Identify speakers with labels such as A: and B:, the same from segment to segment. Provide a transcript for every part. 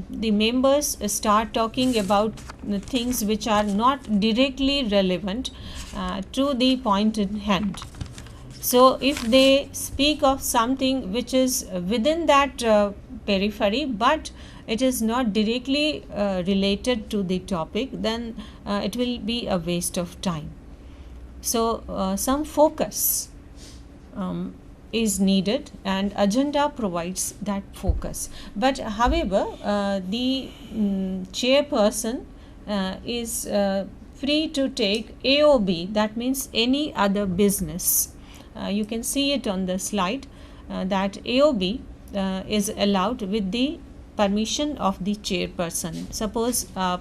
A: the members start talking about the things which are not directly relevant to the point in hand. So if they speak of something which is within that periphery, but it is not directly related to the topic, then it will be a waste of time. So some focus is needed, and agenda provides that focus. But however, the chairperson is free to take AOB, that means any other business. You can see it on the slide that AOB is allowed with the permission of the chairperson. Suppose a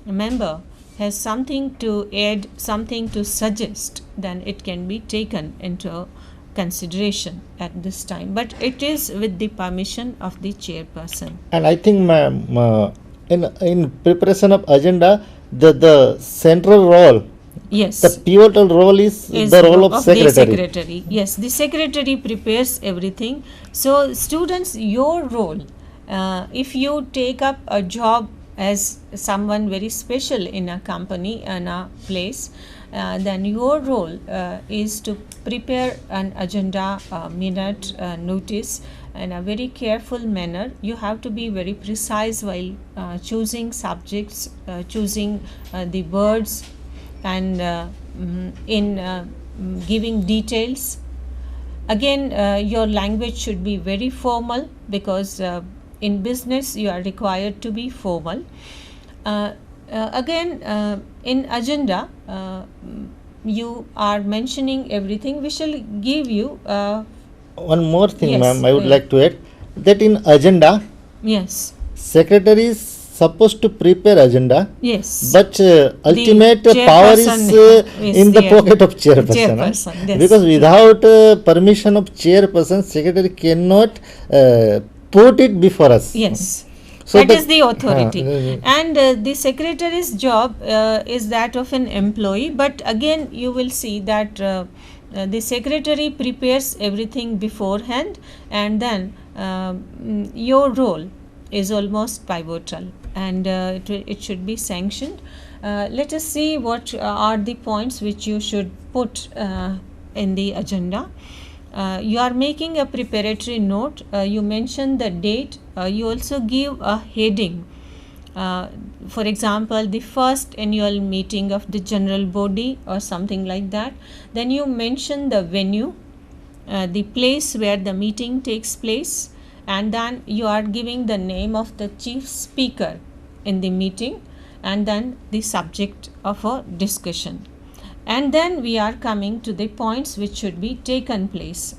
A: member has something to add, something to suggest, then it can be taken into consideration at this time, but it is with the permission of the chairperson.
B: And I think, ma'am, in preparation of agenda, the central role,
A: Yes,
B: the pivotal role is the role of
A: the
B: secretary.
A: secretary. Yes, the secretary prepares everything. So students, your role, if you take up a job as someone very special in a company and a place, then your role is to prepare an agenda minute notice in a very careful manner. You have to be very precise while choosing subjects, choosing the words, and in giving details. Again, your language should be very formal, because in business you are required to be formal. Again, in agenda, you are mentioning everything. We shall give you
B: One more thing,
A: Yes,
B: ma'am, I would
A: yeah.
B: like to add that in agenda,
A: yes,
B: secretary is supposed to prepare agenda,
A: yes,
B: but ultimate power is
A: chairperson is
B: in the
A: there.
B: pocket of chairperson.
A: Chairperson, yes.
B: Because without permission of chairperson, secretary cannot put it before us.
A: Yes.
B: So
A: That
B: the-
A: is the authority.
B: Ah,
A: And the secretary's job is that of an employee, but again you will see that the secretary prepares everything beforehand, and then your role is almost pivotal, and it should be sanctioned. Let us see what are the points which you should put in the agenda. You are making a preparatory note, you mention the date, you also give a heading. For example, the first annual meeting of the general body or something like that. Then you mention the venue, the place where the meeting takes place, and then you are giving the name of the chief speaker in the meeting, and then the subject of a discussion. And then we are coming to the points which should be taken place.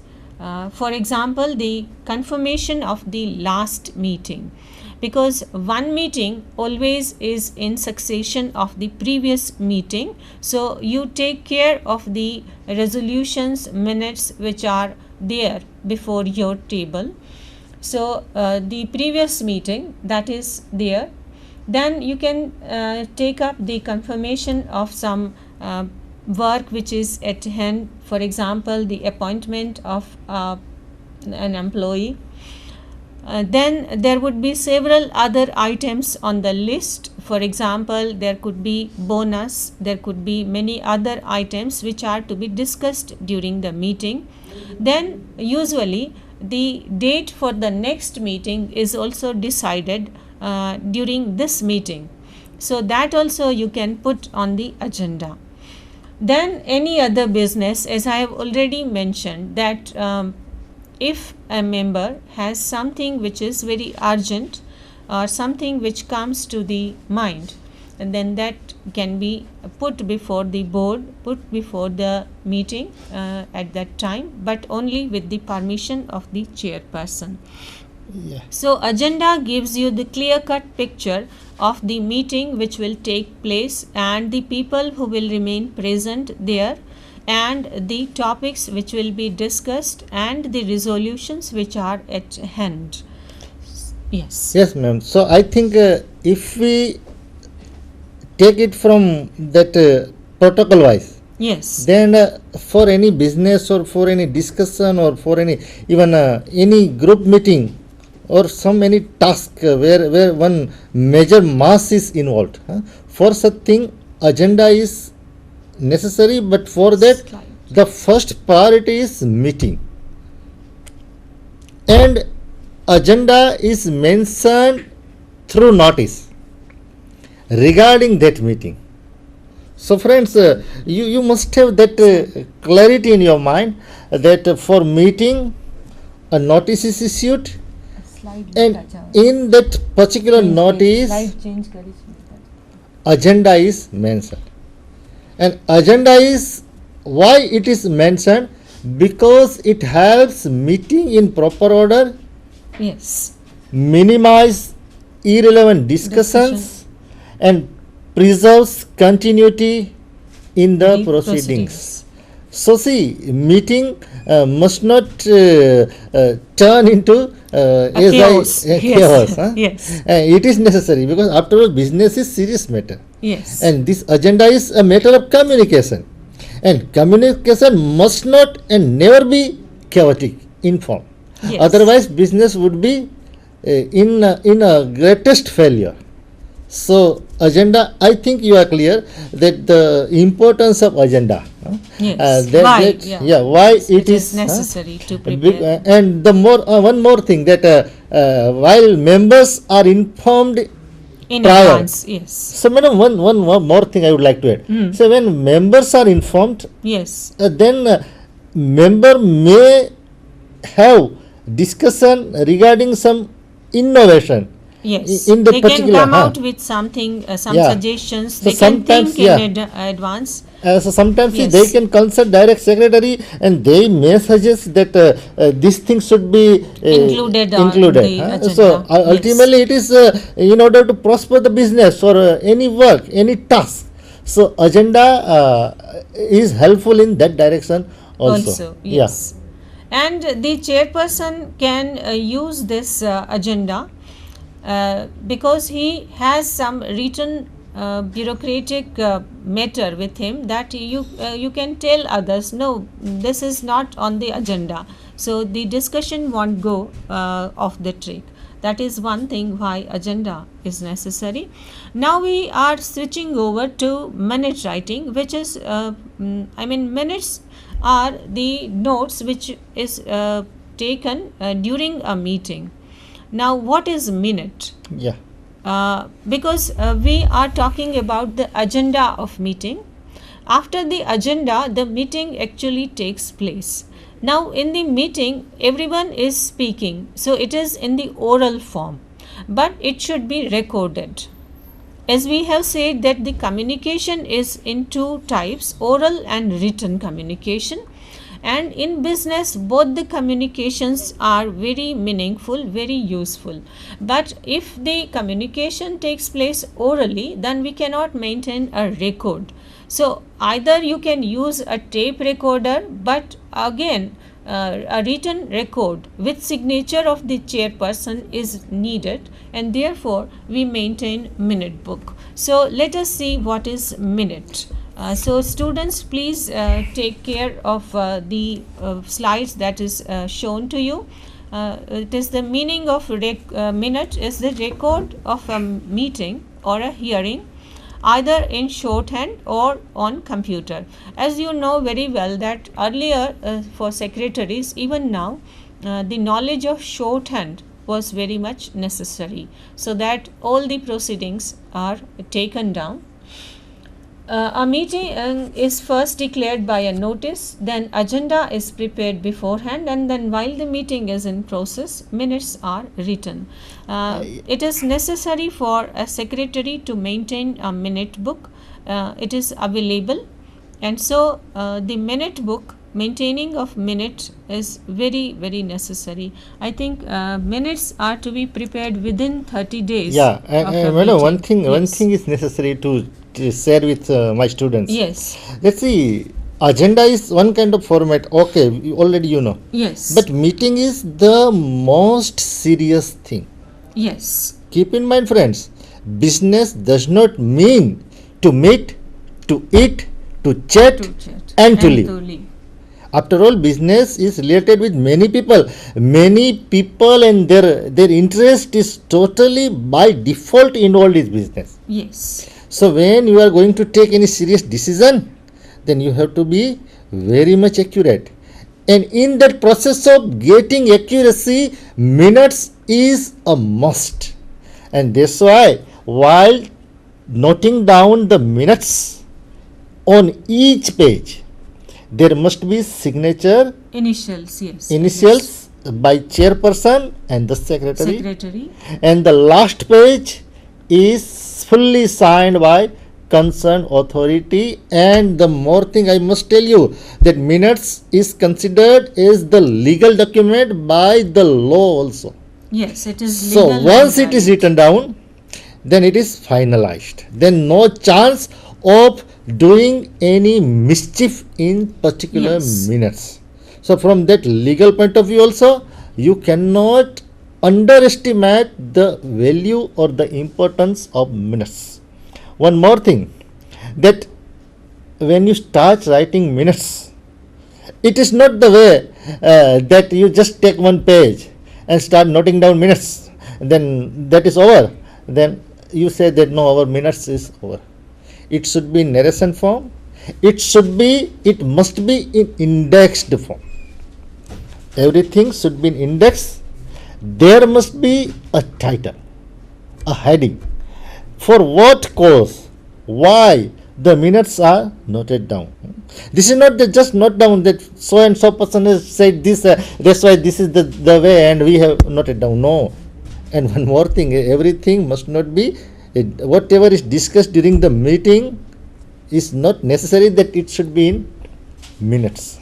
A: For example, the confirmation of the last meeting, because one meeting always is in succession of the previous meeting. So you take care of the resolutions, minutes which are there before your table. So the previous meeting that is there, then you can take up the confirmation of some work which is at hand. For example, the appointment of an employee. Then there would be several other items on the list. For example, there could be bonus, there could be many other items which are to be discussed during the meeting. Then usually the date for the next meeting is also decided during this meeting. So that also you can put on the agenda. Then any other business, as I have already mentioned, that if a member has something which is very urgent or something which comes to the mind, and then that can be put before the board, put before the meeting at that time, but only with the permission of the chairperson.
B: Yeah.
A: So agenda gives you the clear-cut picture of the meeting which will take place, and the people who will remain present there, and the topics which will be discussed, and the resolutions which are at hand. Yes.
B: Yes, ma'am. So I think if we take it from that protocol wise,
A: Yes.
B: then for any business or for any discussion or for any even any group meeting or some any task where one major mass is involved. For such thing, agenda is necessary, but for that,
A: Slide.
B: the first priority is meeting. And agenda is mentioned through notice regarding that meeting. So, friends, you must have that clarity in your mind that for meeting, a notice is issued, and in that particular notice, agenda is mentioned. And agenda is why it is mentioned, because it helps meeting in proper order,
A: Yes.
B: minimize irrelevant discussions, and preserves continuity in the proceedings. So see, meeting must not turn into as
A: chaos.
B: a
A: Yes.
B: chaos. Huh?
A: Yes.
B: It is necessary, because after all, business is serious matter,
A: Yes.
B: and this agenda is a matter of communication, and communication must not and never be chaotic in form.
A: Yes.
B: Otherwise, business would be in a greatest failure. So, agenda, I think you are clear that the importance of agenda.
A: Yes.
B: Why? Why it is
A: necessary to
B: big,
A: prepare.
B: and the more one more thing, that while members are informed
A: In
B: prior.
A: advance. Yes.
B: So, madam, one more thing I would like to add. So, when members are informed,
A: Yes.
B: then member may have discussion regarding some innovation.
A: Yes.
B: In the
A: they can
B: particular,
A: come out with something, some
B: Yeah.
A: suggestions.
B: So
A: They can
B: sometimes,
A: think in advance.
B: So sometimes
A: Yes.
B: they can consult direct secretary, and they may suggest that this thing should be
A: Included on
B: included.
A: the agenda.
B: So
A: Yes.
B: ultimately, it is in order to prosper the business or any work, any task. So agenda is helpful in that direction also.
A: Yes. And the chairperson can use this agenda because he has some written bureaucratic matter with him, that you can tell others, no, this is not on the agenda, so the discussion won't go off the track. That is one thing why agenda is necessary. Now we are switching over to minute writing, which is minutes are the notes which is taken during a meeting. Now, what is minute?
B: Yeah.
A: Because we are talking about the agenda of meeting. After the agenda, the meeting actually takes place. Now, in the meeting, everyone is speaking, so it is in the oral form, but it should be recorded. As we have said that the communication is in two types, oral and written communication. And in business, both the communications are very meaningful, very useful. But if the communication takes place orally, then we cannot maintain a record. So either you can use a tape recorder, but again, a written record with signature of the chairperson is needed, and therefore we maintain minute book. So let us see what is minute. So students, please take care of the slides that is shown to you. It is the meaning of minute is the record of a meeting or a hearing, either in shorthand or on computer. As you know very well that earlier for secretaries, even now, the knowledge of shorthand was very much necessary, so that all the proceedings are taken down. A meeting is first declared by a notice, then agenda is prepared beforehand, and then while the meeting is in process, minutes are written. It is necessary for a secretary to maintain a minute book. It is available, and so the minute book, maintaining of minute is very, very necessary. I think minutes are to be prepared within 30 days.
B: Yeah, and madam, one
A: Yes.
B: thing is necessary to share with my students.
A: Yes.
B: Let's see, agenda is one kind of format. Okay, already you know.
A: Yes.
B: But meeting is the most serious thing.
A: Yes.
B: Keep in mind, friends, business does not mean to meet, to eat, to chat,
A: To chat
B: and to leave. After all, business is related with many people. Many people and their interest is totally by default involved in business.
A: Yes.
B: So when you are going to take any serious decision, then you have to be very much accurate. And in that process of getting accuracy, minutes is a must. And that's why while noting down the minutes on each page, there must be signature
A: Initials, yes.
B: initials by chairperson and the secretary,
A: Secretary.
B: and the last page is fully signed by concerned authority. And the more thing I must tell you, that minutes is considered as the legal document by the law also.
A: Yes, it is
B: So
A: legal.
B: once
A: and
B: it is
A: valid.
B: written down, then it is finalized. Then no chance of doing any mischief in particular
A: Yes.
B: minutes. So from that legal point of view also, you cannot underestimate the value or the importance of minutes. One more thing, that when you start writing minutes, it is not the way that you just take one page and start noting down minutes, then that is over. Then you say that no, our minutes is over. It should be in narration form. It must be in indexed form. Everything should be in index. There must be a title, a heading, for what cause, why the minutes are noted down. This is not just note down that so and so person has said this, that's why this is the way and we have noted down. No. And one more thing, everything must not be, whatever is discussed during the meeting is not necessary that it should be in minutes.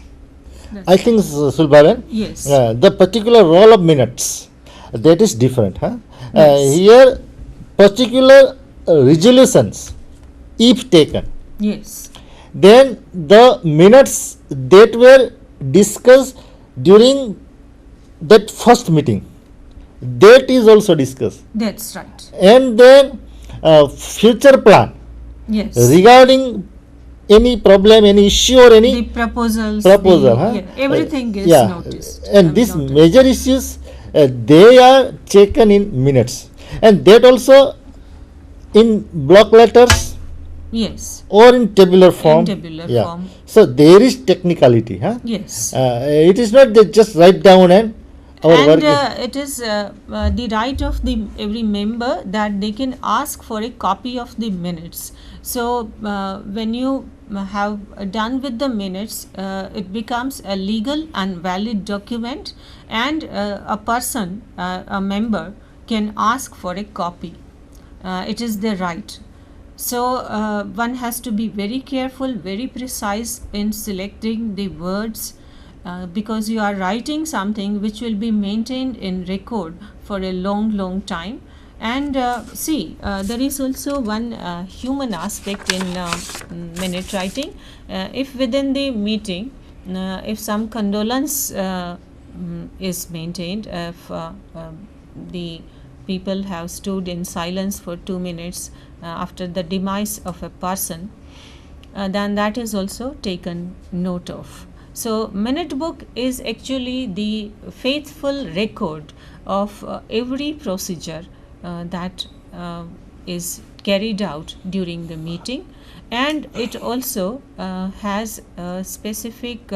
A: That's
B: I think, Sulbhavan,
A: Yes.
B: the particular role of minutes, that is different.
A: Yes.
B: Here, particular resolutions, if taken,
A: Yes.
B: then the minutes that were discussed during that first meeting, that is also discussed.
A: That's right.
B: And then future plan
A: Yes.
B: regarding any problem, any issue or any
A: The proposals.
B: proposal.
A: Everything is
B: Yeah.
A: noticed.
B: And these
A: noted.
B: major issues, they are taken in minutes. And that also in block letters
A: Yes.
B: or in tabular form.
A: tabular
B: Yeah.
A: form.
B: So there is technicality.
A: Yes.
B: It is not that just write down and our work
A: And
B: is.
A: it is the right of the every member that they can ask for a copy of the minutes. So when you have done with the minutes, it becomes a legal and valid document, and a person, a member, can ask for a copy. It is their right. So one has to be very careful, very precise in selecting the words, because you are writing something which will be maintained in record for a long time. And see, there is also one human aspect in minute writing. If within the meeting, if some condolence is maintained, if the people have stood in silence for 2 minutes after the demise of a person, then that is also taken note of. So minute book is actually the faithful record of every procedure that is carried out during the meeting, and it also has a specific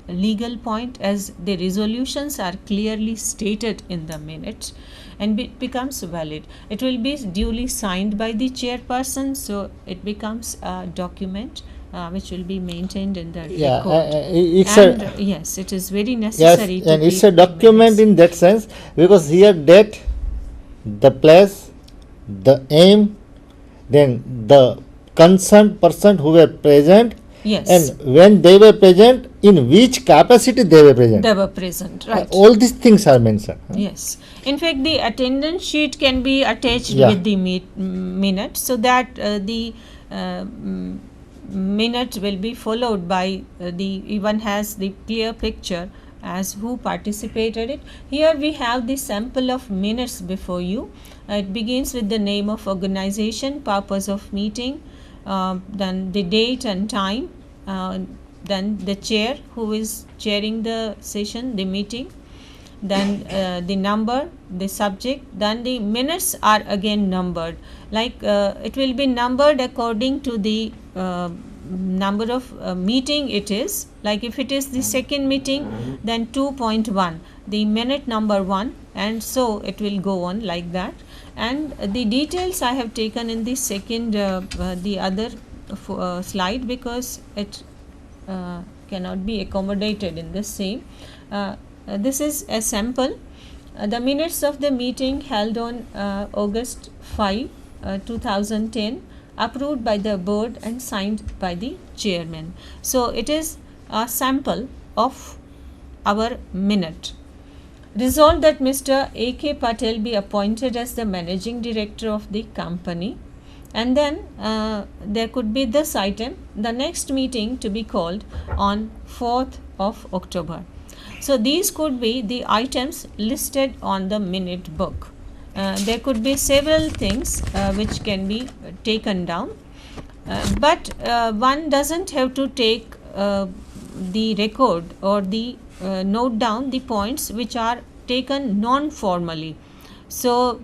A: legal point, as the resolutions are clearly stated in the minutes, and it becomes valid. It will be duly signed by the chairperson, so it becomes a document which will be maintained in the
B: Yeah,
A: record.
B: it's
A: And
B: a
A: yes, it is very
B: yes,
A: necessary to
B: and it's
A: keep
B: a
A: the
B: document
A: minutes.
B: in that sense, because here date, the place, the aim, then the concerned person who were present,
A: Yes,
B: and when they were present, in which capacity they were present.
A: they were present, right?
B: All these things are mentioned.
A: Yes. In fact, the attendance sheet can be attached
B: Yeah.
A: with the minute, so that the minute will be followed by one has the clear picture as who participated it. Here we have the sample of minutes before you. It begins with the name of organization, purpose of meeting, then the date and time, then the chair who is chairing the session, the meeting, then the number, the subject, then the minutes are again numbered. Like it will be numbered according to the number of meeting it is. Like if it is the second meeting, then 2.1, the minute number 1, and so it will go on like that. And the details I have taken in the second the other slide, because it cannot be accommodated in the same. This is a sample. The minutes of the meeting held on August 5, 2010, approved by the board and signed by the chairman. So it is a sample of our minute. Resolved that Mr. A.K. Patel be appointed as the managing director of the company. And then there could be this item, the next meeting to be called on 4th of October. So these could be the items listed on the minute book. There could be several things which can be taken down, but one doesn't have to take the record or the note down the points which are taken non-formally. So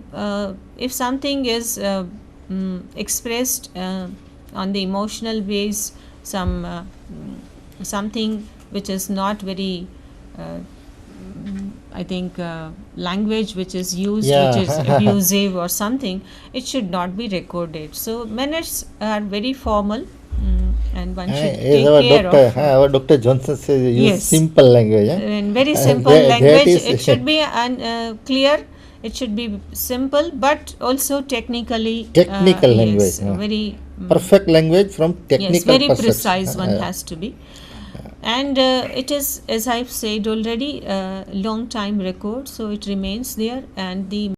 A: if something is expressed on the emotional base, something which is not very I think language which is used,
B: Yeah.
A: which is abusive or something, it should not be recorded. So minutes are very formal, and one should take care of.
B: Our Dr. Johnson says use
A: Yes.
B: simple language.
A: In very simple
B: that
A: language,
B: is-
A: it should be clear. It should be simple, but also technically
B: Technical language,
A: Yes,
B: yeah.
A: very
B: Perfect language from technical
A: yes, very
B: perspective.
A: precise one has to be. And it is, as I've said already, long time record, so it remains there, and the